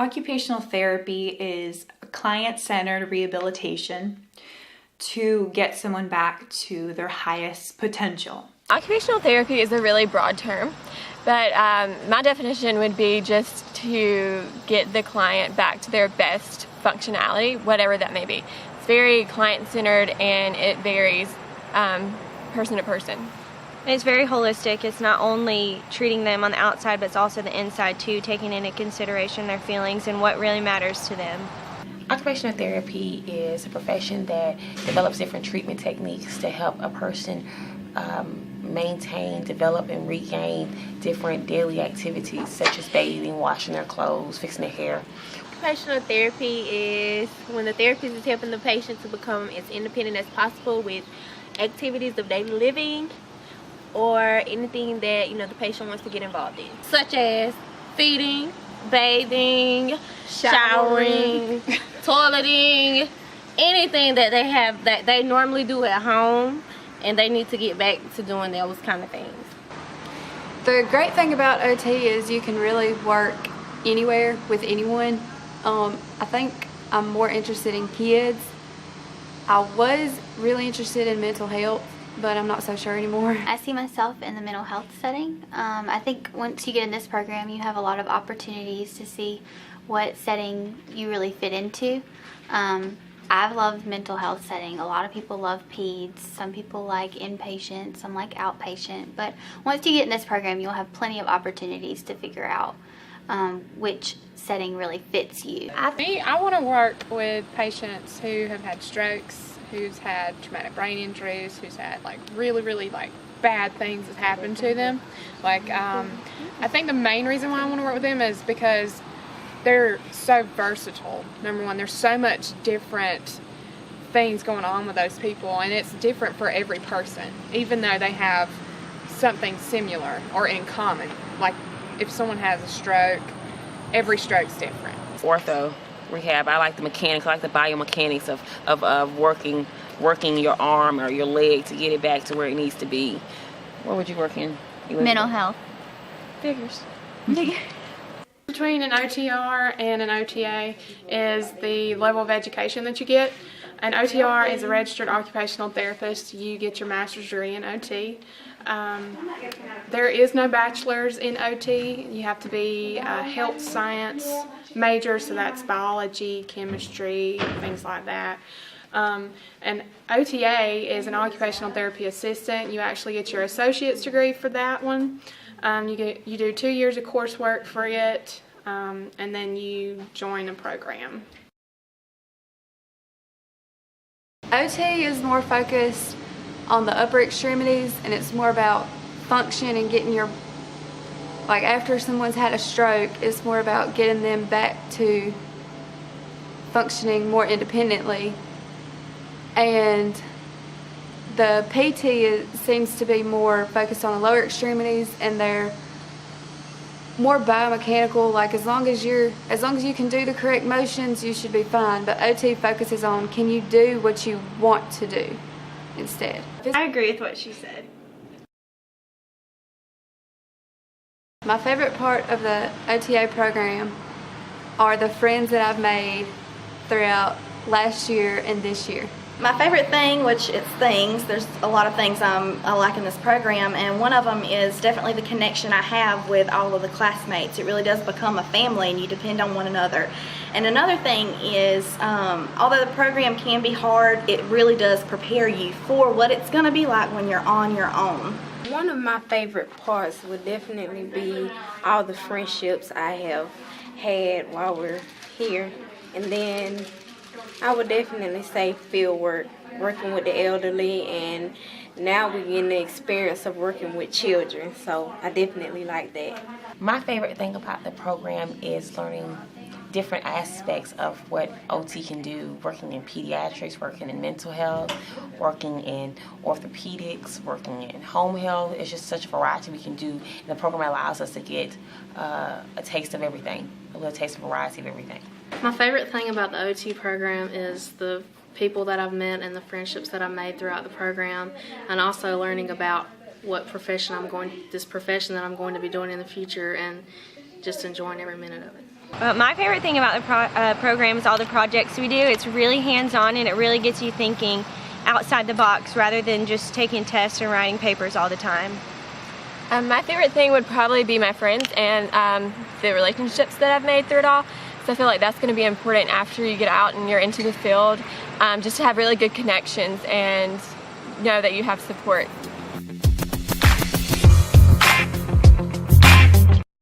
Occupational therapy is client-centered rehabilitation to get someone back to their highest potential. Occupational therapy is a really broad term, but my definition would be just to get the client back to their best functionality, whatever that may be. It's very client-centered and it varies person to person. And it's very holistic. It's not only treating them on the outside, but it's also the inside too, taking into consideration their feelings and what really matters to them. Occupational therapy is a profession that develops different treatment techniques to help a person maintain, develop, and regain different daily activities such as bathing, washing their clothes, fixing their hair. Occupational therapy is when the therapist is helping the patient to become as independent as possible with activities of daily living or anything that the patient wants to get involved in, such as feeding, bathing, showering, toileting, anything that they have that they normally do at home and they need to get back to doing those kind of things. The great thing about OT is you can really work anywhere with anyone. I think I'm more interested in kids. I was really interested in mental health, but I'm not so sure anymore. I see myself in the mental health setting. I think once you get in this program, you have a lot of opportunities to see what setting you really fit into. I've loved mental health setting. A lot of people love peds. Some people like inpatient, some like outpatient. But once you get in this program, you'll have plenty of opportunities to figure out which setting really fits you. I want to work with patients who have had strokes, who's had traumatic brain injuries, who's had really bad things that happened to them. I think the main reason why I want to work with them is because they're so versatile. Number one, there's so much different things going on with those people, and it's different for every person, even though they have something similar or in common. Like if someone has a stroke, every stroke's different. Ortho rehab, I like the mechanics, I like the biomechanics of working your arm or your leg to get it back to where it needs to be. What would you work in? Mental health. Figures. Between an OTR and an OTA is the level of education that you get. An OTR is a registered occupational therapist. You get your master's degree in OT. There is no bachelor's in OT. You have to be a health science major, so that's biology, chemistry, things like that. And OTA is an occupational therapy assistant. You actually get your associate's degree for that one. You do 2 years of coursework for it, and then you join a program. OT is more focused on the upper extremities, and it's more about function and getting after someone's had a stroke, it's more about getting them back to functioning more independently. And the PT seems to be more focused on the lower extremities, and they're more biomechanical. As long as you can do the correct motions, you should be fine. But OT focuses on, can you do what you want to do instead. I agree with what she said. My favorite part of the OTA program are the friends that I've made throughout last year and this year. My favorite thing, which it's things, there's a lot of things I like in this program, and one of them is definitely the connection I have with all of the classmates. It really does become a family and you depend on one another. And another thing is, although the program can be hard, it really does prepare you for what it's going to be like when you're on your own. One of my favorite parts would definitely be all the friendships I have had while we're here. And then I would definitely say field work, working with the elderly, and now we're getting the experience of working with children, so I definitely like that. My favorite thing about the program is learning different aspects of what OT can do, working in pediatrics, working in mental health, working in orthopedics, working in home health. It's just such a variety we can do, and the program allows us to get a taste of everything, a little taste of variety of everything. My favorite thing about the OT program is the people that I've met and the friendships that I've made throughout the program, and also learning about what profession that I'm going to be doing in the future, and just enjoying every minute of it. My favorite thing about the program is all the projects we do. It's really hands-on and it really gets you thinking outside the box rather than just taking tests and writing papers all the time. My favorite thing would probably be my friends and the relationships that I've made through it all. So I feel like that's going to be important after you get out and you're into the field, just to have really good connections and know that you have support.